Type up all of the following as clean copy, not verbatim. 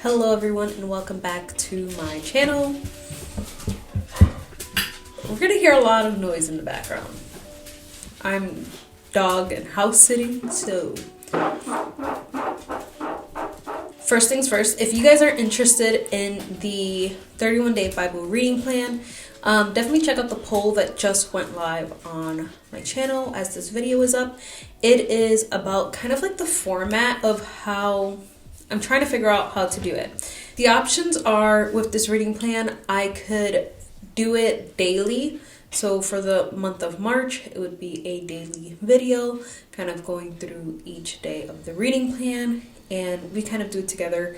Hello everyone and welcome back to my channel. We're gonna hear a lot of noise in the background. I'm dog and house sitting, so first things first, if you guys are interested in the 31-day Bible reading plan, definitely check out the poll that just went live on my channel as this video is up. It is about kind of like the format of how I'm trying to figure out how to do it. The options are, with this reading plan, I could do it daily. So for the month of March, it would be a daily video, kind of going through each day of the reading plan, and we kind of do it together.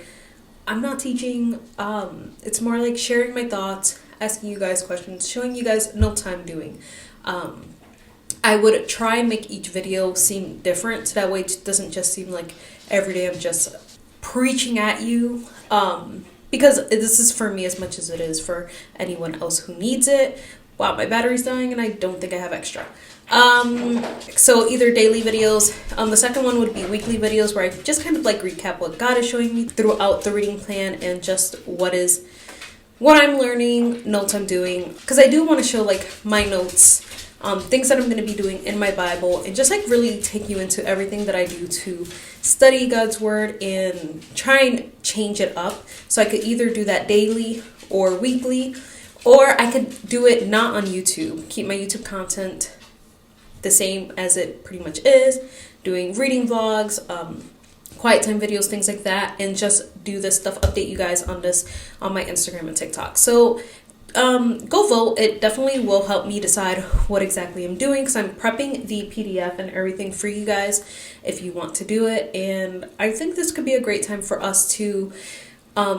I'm not teaching, it's more like sharing my thoughts, asking you guys questions, showing you guys notes I'm doing. I would try and make each video seem different, so that way it doesn't just seem like every day I'm just preaching at you, because this is for me as much as it is for anyone else who needs it. Wow, my battery's dying and I don't think I have extra. So either daily videos, the second one would be weekly videos where I just kind of like recap what God is showing me throughout the reading plan and just what I'm learning, notes I'm doing, because I do want to show like my notes, things that I'm going to be doing in my Bible, and just like really take you into everything that I do to study God's word and try and change it up. So I could either do that daily or weekly, or I could do it not on YouTube, keep my YouTube content the same as it pretty much is, doing reading vlogs, quiet time videos, things like that, and just do this stuff, update you guys on this on my Instagram and TikTok. So go vote. It definitely will help me decide what exactly I'm doing, because I'm prepping the PDF and everything for you guys if you want to do it. And I think this could be a great time for us to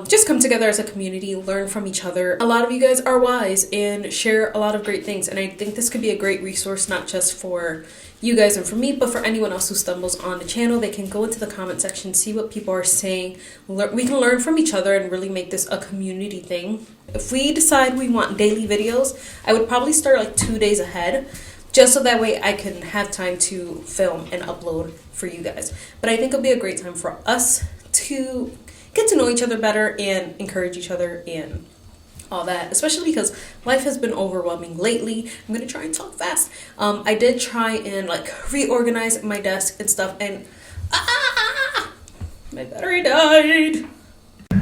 just come together as a community, learn from each other. A lot of you guys are wise and share a lot of great things, and I think this could be a great resource, not just for you guys and for me, but for anyone else who stumbles on the channel. They can go into the comment section, see what people are saying. We can learn from each other and really make this a community thing. If we decide we want daily videos, I would probably start like 2 days ahead, just so that way I can have time to film and upload for you guys. But I think it'll be a great time for us to get to know each other better and encourage each other and all that, especially because life has been overwhelming lately. I'm gonna try and talk fast. I did try and like reorganize my desk and stuff, and my battery died.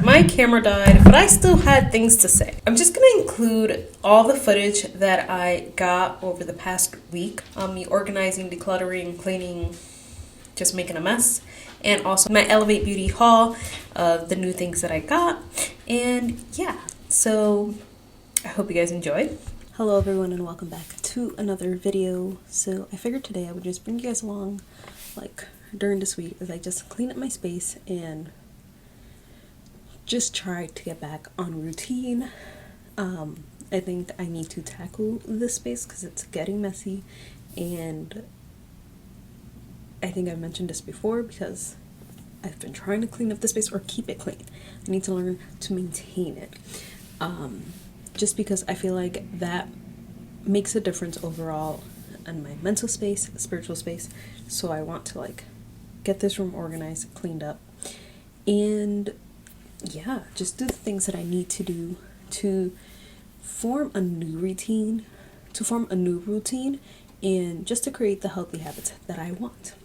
My camera died, but I still had things to say. I'm just gonna include all the footage that I got over the past week. Me organizing, decluttering, cleaning, just making a mess, and also my Elevate Beauty haul of the new things that I got. And yeah, so I hope you guys enjoyed. Hello everyone and welcome back to another video. So I figured today I would just bring you guys along like during this week as I just clean up my space and just try to get back on routine. I think I need to tackle this space because it's getting messy, and I think I've mentioned this before because I've been trying to clean up the space or keep it clean. I need to learn to maintain it. Just because I feel like that makes a difference overall in my mental space, spiritual space. So I want to like get this room organized, cleaned up, and yeah, just do the things that I need to do to form a new routine, and just to create the healthy habits that I want.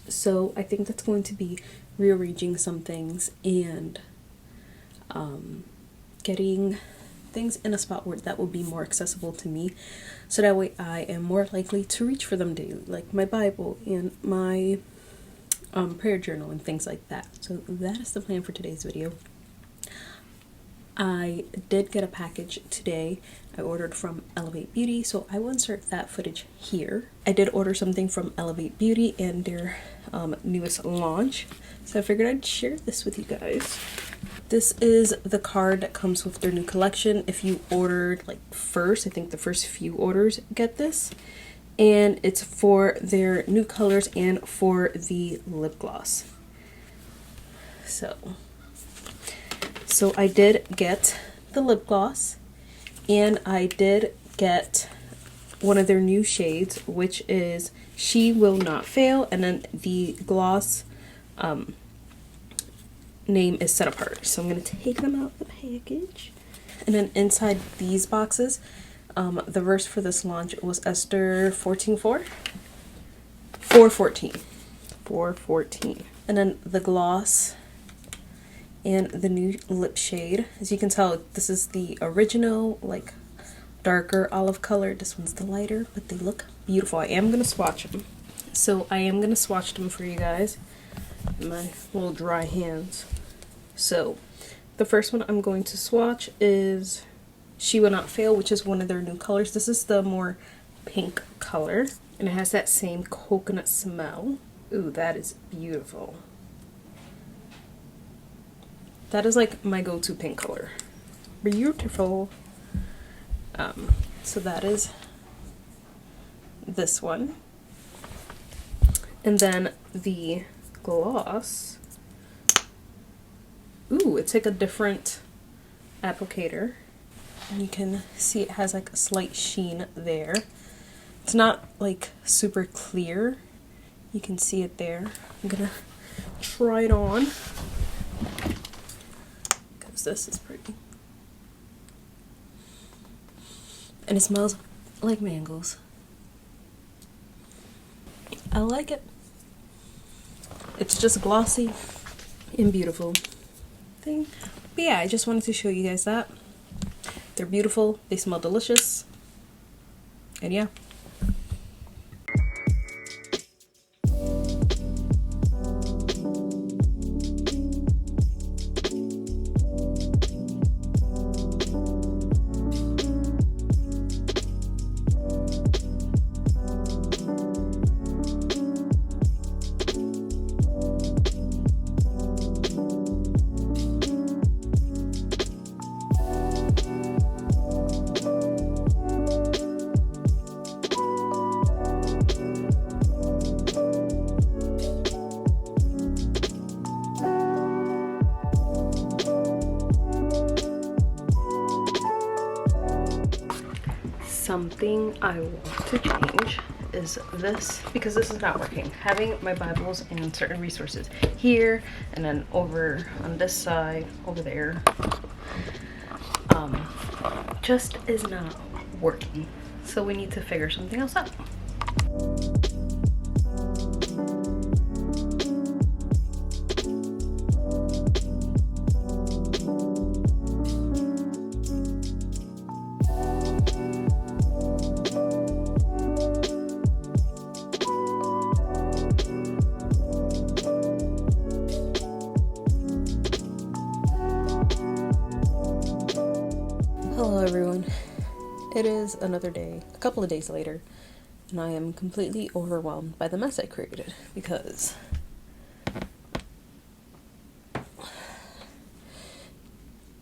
So I think that's going to be rearranging some things and getting things in a spot where that will be more accessible to me, so that way I am more likely to reach for them daily, like my Bible and my prayer journal and things like that. So that is the plan for today's video. I did get a package today. I ordered from Elevate Beauty, so I will insert that footage here. I did order something from Elevate Beauty and their newest launch, so I figured I'd share this with you guys. This is the card that comes with their new collection. If you ordered like first, I think the first few orders get this, and it's for their new colors and for the lip gloss. So I did get the lip gloss, and I did get one of their new shades, which is She Will Not Fail, and then the gloss name is Set Apart. So I'm going to take them out of the package. And then inside these boxes, the verse for this launch was Esther 14:4. 4:14. 4:14. And then the gloss and the new lip shade. As you can tell, this is the original, like, darker olive color. This one's the lighter, but they look beautiful. I am going to swatch them. So I am going to swatch them for you guys. My little dry hands. So the first one I'm going to swatch is She Will Not Fail, which is one of their new colors. This is the more pink color, and it has that same coconut smell. Ooh, that is beautiful. That is like my go-to pink color. Beautiful. So that is this one. And then the gloss. Ooh, it's like a different applicator. And you can see it has like a slight sheen there. It's not like super clear. You can see it there. I'm gonna try it on because this is pretty. And it smells like mangoes. I like it. It's just glossy and beautiful thing. But yeah, I just wanted to show you guys that. They're beautiful. They smell delicious. And yeah. Something I want to change is this, because this is not working. Having my Bibles and certain resources here and then over on this side, over there, just is not working. So we need to figure something else out. Hello everyone, it is another day, a couple of days later, and I am completely overwhelmed by the mess I created because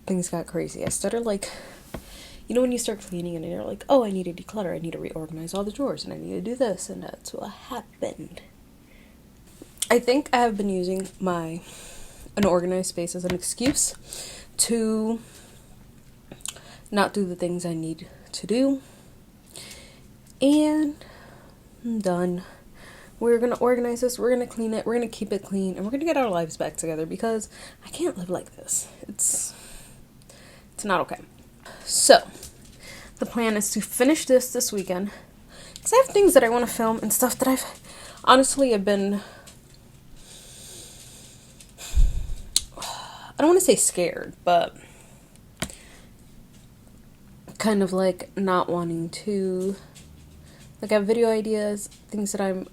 things got crazy. I started like, you know when you start cleaning and you're like, oh, I need to declutter, I need to reorganize all the drawers, and I need to do this, and that's what happened. I think I have been using my unorganized space as an excuse to not do the things I need to do, and I'm done. We're gonna organize this, we're gonna clean it, we're gonna keep it clean, and we're gonna get our lives back together because I can't live like this. It's not okay. So the plan is to finish this weekend because I have things that I want to film and stuff that I've honestly been, I don't want to say scared, but kind of like not wanting to, like, I have video ideas, things that I'm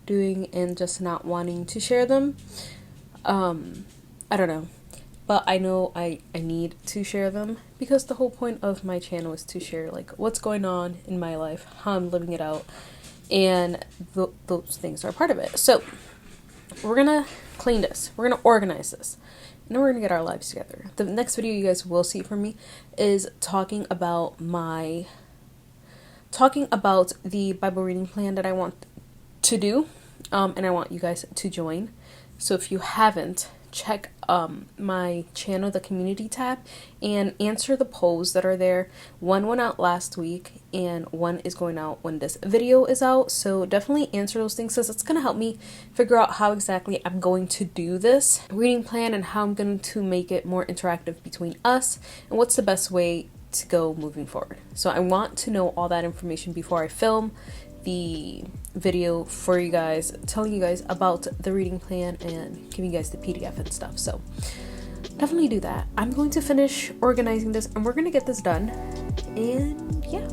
doing, and just not wanting to share them. I don't know, but I know I need to share them because the whole point of my channel is to share like what's going on in my life, how I'm living it out, and those things are part of it. So we're gonna clean this, we're gonna organize this, and then we're gonna get our lives together. The next video you guys will see from me is talking about the Bible reading plan that I want to do, and I want you guys to join. So if you haven't check my channel, the community tab, and answer the polls that are there. One went out last week and one is going out when this video is out, so definitely answer those things because it's going to help me figure out how exactly I'm going to do this reading plan and how I'm going to make it more interactive between us and what's the best way to go moving forward. So I want to know all that information before I film the video for you guys, telling you guys about the reading plan and giving you guys the PDF and stuff. So definitely do that. I'm going to finish organizing this and we're going to get this done. And yeah.